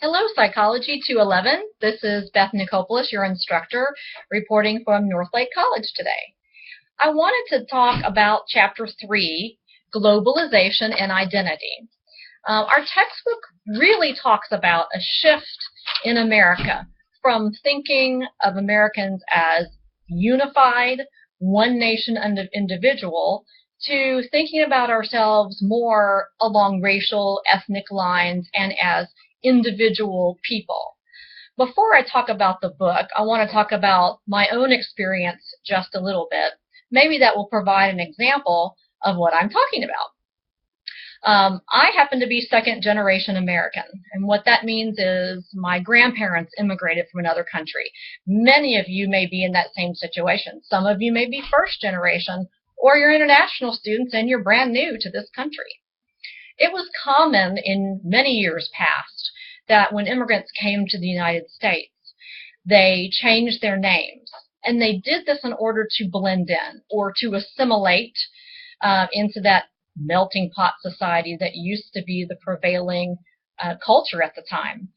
Hello, Psychology 211. This is Beth Nicopoulos, your instructor, reporting from Northlake College today. I wanted to talk about Chapter 3, Globalization and Identity. Our textbook really talks about a shift in America from thinking of Americans as unified, one nation individual to thinking about ourselves more along racial, ethnic lines and as individual people. Before I talk about the book, I want to talk about my own experience just a little bit. Maybe that will provide an example of what I'm talking about. I happen to be second-generation American, and what that means is my grandparents immigrated from another country. Many of you may be in that same situation. Some of you may be first-generation, or you're international students and you're brand new to this country. It was common in many years past that when immigrants came to the United States, they changed their names. And they did this in order to blend in or to assimilate into that melting pot society that used to be the prevailing culture at the time.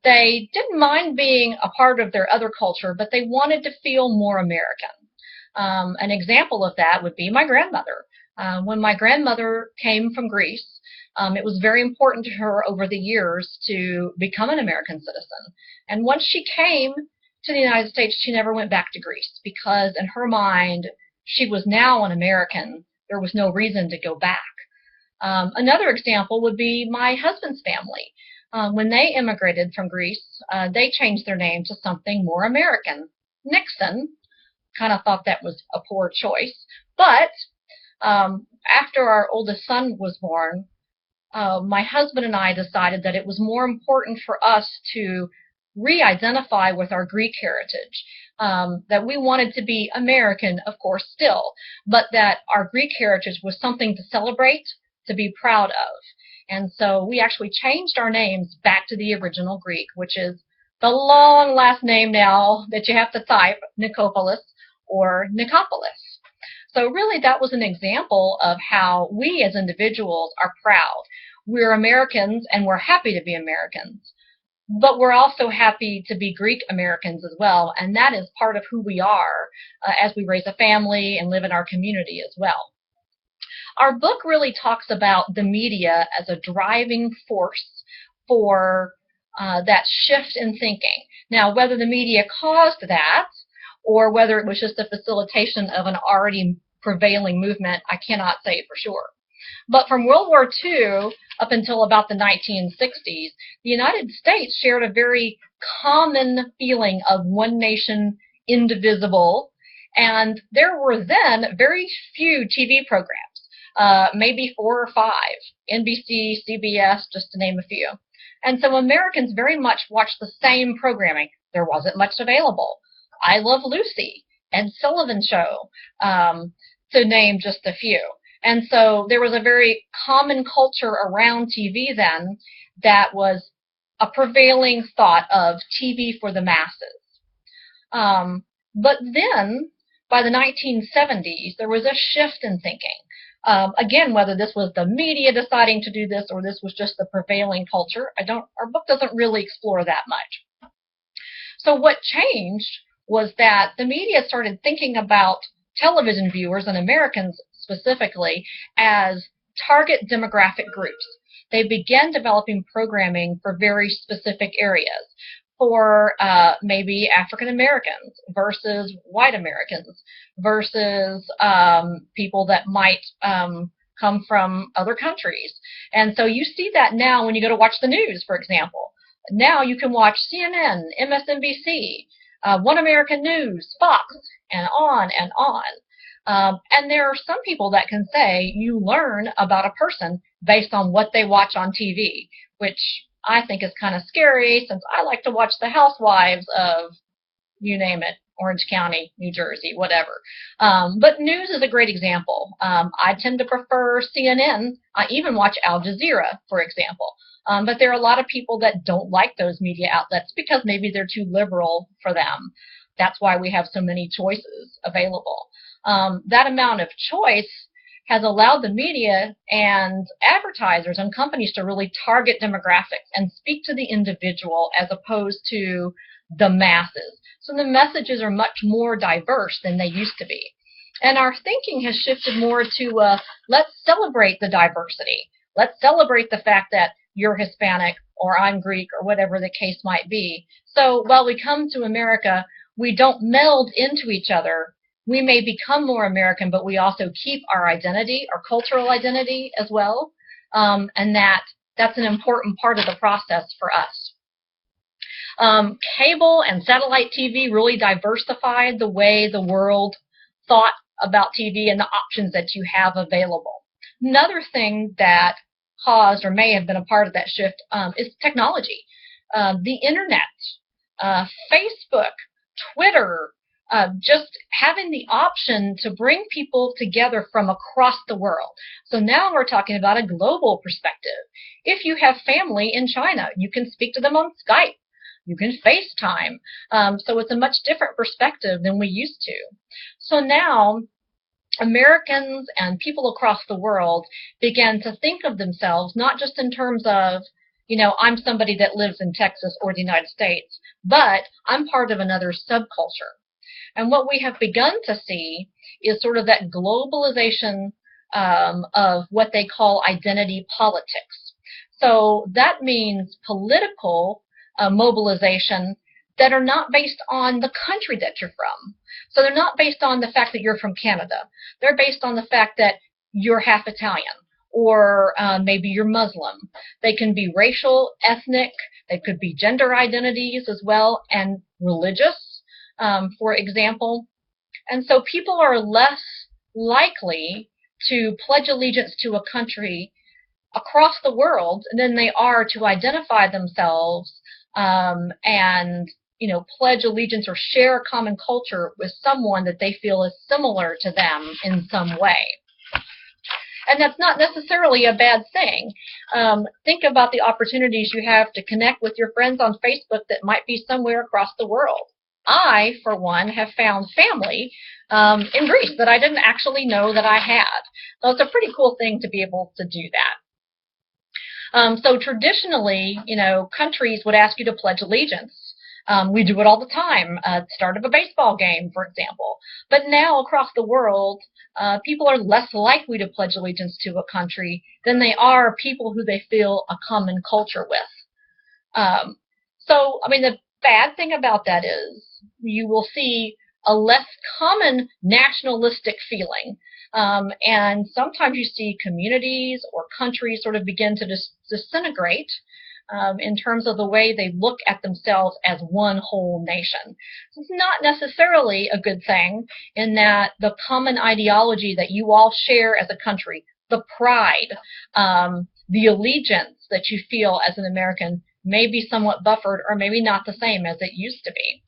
They didn't mind being a part of their other culture, but they wanted to feel more American. An example of that would be my grandmother. When my grandmother came from Greece, it was very important to her over the years to become an American citizen. And once she came to the United States, she never went back to Greece because in her mind, she was now an American. There was no reason to go back. Another example would be my husband's family. When they immigrated from Greece, they changed their name to something more American. Nixon. Kind of thought that was a poor choice. But after our oldest son was born, my husband and I decided that it was more important for us to re-identify with our Greek heritage, that we wanted to be American, of course, still, but that our Greek heritage was something to celebrate, to be proud of. And so we actually changed our names back to the original Greek, which is the long last name now that you have to type, Nicopoulos or Nicopolis. So really that was an example of how we as individuals are proud. We're Americans and we're happy to be Americans. But we're also happy to be Greek Americans as well, and that is part of who we are as we raise a family and live in our community as well. Our book really talks about the media as a driving force for that shift in thinking. Now, whether the media caused that or whether it was just a facilitation of an already prevailing movement, I cannot say for sure. But from World War II up until about the 1960s, the United States shared a very common feeling of one nation, indivisible, and there were then very few TV programs, maybe 4 or 5, NBC, CBS, just to name a few. And so Americans very much watched the same programming. There wasn't much available. I Love Lucy, Ed Sullivan Show, to name just a few. And so there was a very common culture around TV then that was a prevailing thought of TV for the masses. But then, by the 1970s, there was a shift in thinking. Again, whether this was the media deciding to do this or this was just the prevailing culture, our book doesn't really explore that much. So what changed was that the media started thinking about television viewers and Americans specifically as target demographic groups. They began developing programming for very specific areas, for maybe African Americans versus white Americans versus people that might come from other countries. And so you see that now when you go to watch the news, for example. Now you can watch CNN, MSNBC, One American News, Fox, and on and on. And there are some people that can say you learn about a person based on what they watch on TV, which I think is kind of scary since I like to watch the housewives of, you name it, Orange County, New Jersey, whatever. But news is a great example. I tend to prefer CNN. I even watch Al Jazeera, for example. But there are a lot of people that don't like those media outlets because maybe they're too liberal for them. That's why we have so many choices available. That amount of choice has allowed the media and advertisers and companies to really target demographics and speak to the individual as opposed to the masses. So the messages are much more diverse than they used to be. And our thinking has shifted more to let's celebrate the diversity. Let's celebrate the fact that you're Hispanic or I'm Greek or whatever the case might be. So while we come to America, we don't meld into each other. We may become more American, but we also keep our identity, our cultural identity as well. And that's an important part of the process for us. Cable and satellite TV really diversified the way the world thought about TV and the options that you have available. Another thing that caused or may have been a part of that shift is technology. The internet, Facebook, Twitter, just having the option to bring people together from across the world. So now we're talking about a global perspective. If you have family in China, you can speak to them on Skype. You can FaceTime. So it's a much different perspective than we used to. So now Americans and people across the world began to think of themselves not just in terms of, you know, I'm somebody that lives in Texas or the United States, but I'm part of another subculture. And what we have begun to see is sort of that globalization of what they call identity politics. So that means political mobilization that are not based on the country that you're from. So they're not based on the fact that you're from Canada. They're based on the fact that you're half Italian or maybe you're Muslim. They can be racial, ethnic, they could be gender identities as well, and religious, for example. And so people are less likely to pledge allegiance to a country across the world than they are to identify themselves and pledge allegiance or share a common culture with someone that they feel is similar to them in some way. And that's not necessarily a bad thing. Think about the opportunities you have to connect with your friends on Facebook that might be somewhere across the world. I, for one, have found family in Greece that I didn't actually know that I had. So it's a pretty cool thing to be able to do that. So traditionally, countries would ask you to pledge allegiance. We do it all the time at the start of a baseball game, for example. But now across the world, people are less likely to pledge allegiance to a country than they are people who they feel a common culture with. So, the bad thing about that is you will see a less common nationalistic feeling. And sometimes you see communities or countries sort of begin to disintegrate in terms of the way they look at themselves as one whole nation. It's not necessarily a good thing in that the common ideology that you all share as a country, the pride, the allegiance that you feel as an American may be somewhat buffered or maybe not the same as it used to be.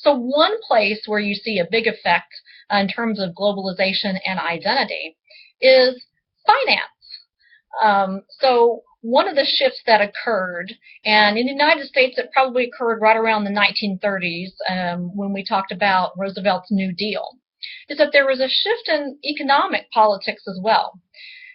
So one place where you see a big effect in terms of globalization and identity is finance. So one of the shifts that occurred, and in the United States it probably occurred right around the 1930s when we talked about Roosevelt's New Deal, is that there was a shift in economic politics as well.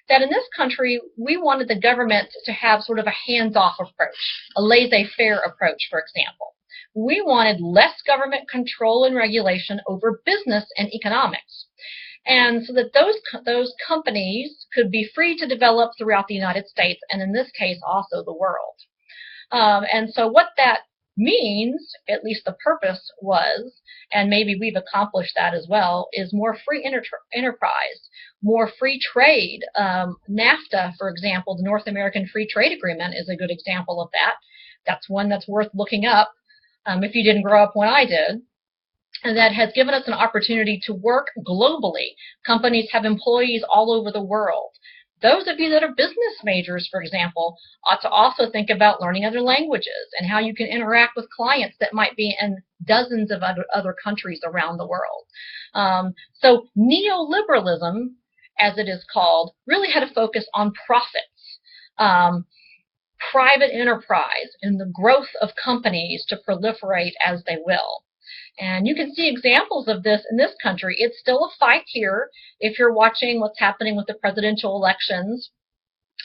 That in this country, we wanted the government to have sort of a hands-off approach, a laissez-faire approach, for example. We wanted less government control and regulation over business and economics. And so that those companies could be free to develop throughout the United States, and in this case, also the world. And so what that means, at least the purpose was, and maybe we've accomplished that as well, is more free enterprise, more free trade. NAFTA, for example, the North American Free Trade Agreement is a good example of that. That's one that's worth looking up if you didn't grow up when I did. And that has given us an opportunity to work globally. Companies have employees all over the world. Those of you that are business majors, for example, ought to also think about learning other languages and how you can interact with clients that might be in dozens of other countries around the world. So neoliberalism, as it is called, really had a focus on profits, private enterprise, and the growth of companies to proliferate as they will. And you can see examples of this in this country. It's still a fight here if you're watching what's happening with the presidential elections,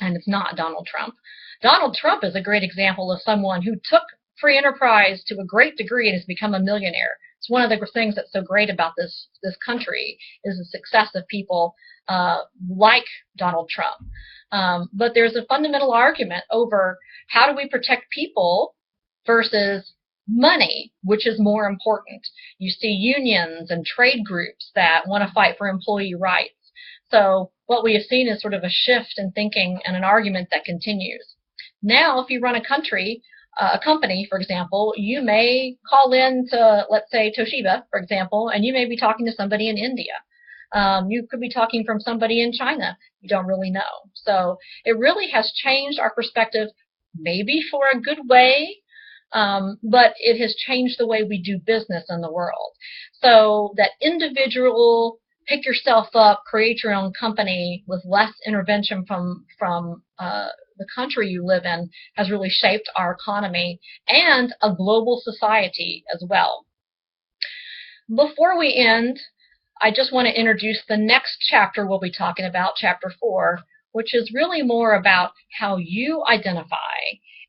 and it's not Donald Trump. Donald Trump is a great example of someone who took free enterprise to a great degree and has become a millionaire. It's one of the things that's so great about this country is the success of people like Donald Trump. But there's a fundamental argument over how do we protect people versus money, which is more important. You see unions and trade groups that want to fight for employee rights. So what we have seen is sort of a shift in thinking and an argument that continues. Now, if you run a company, for example, you may call in to, let's say, Toshiba, for example, and you may be talking to somebody in India. You could be talking from somebody in China. You don't really know. So it really has changed our perspective, maybe for a good way, but it has changed the way we do business in the world. So that individual, pick yourself up, create your own company with less intervention from the country you live in has really shaped our economy and a global society as well. Before we end, I just want to introduce the next chapter we'll be talking about, Chapter 4, which is really more about how you identify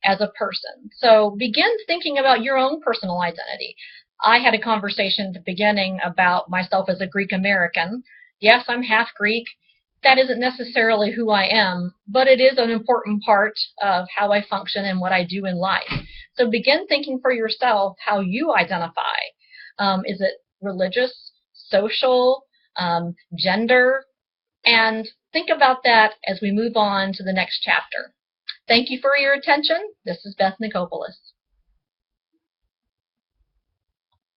as a person. So begin thinking about your own personal identity. I had a conversation at the beginning about myself as a Greek American. Yes, I'm half Greek. That isn't necessarily who I am, but it is an important part of how I function and what I do in life. So begin thinking for yourself how you identify. Is it religious, social, gender? And think about that as we move on to the next chapter. Thank you for your attention. This is Beth Nicopoulos.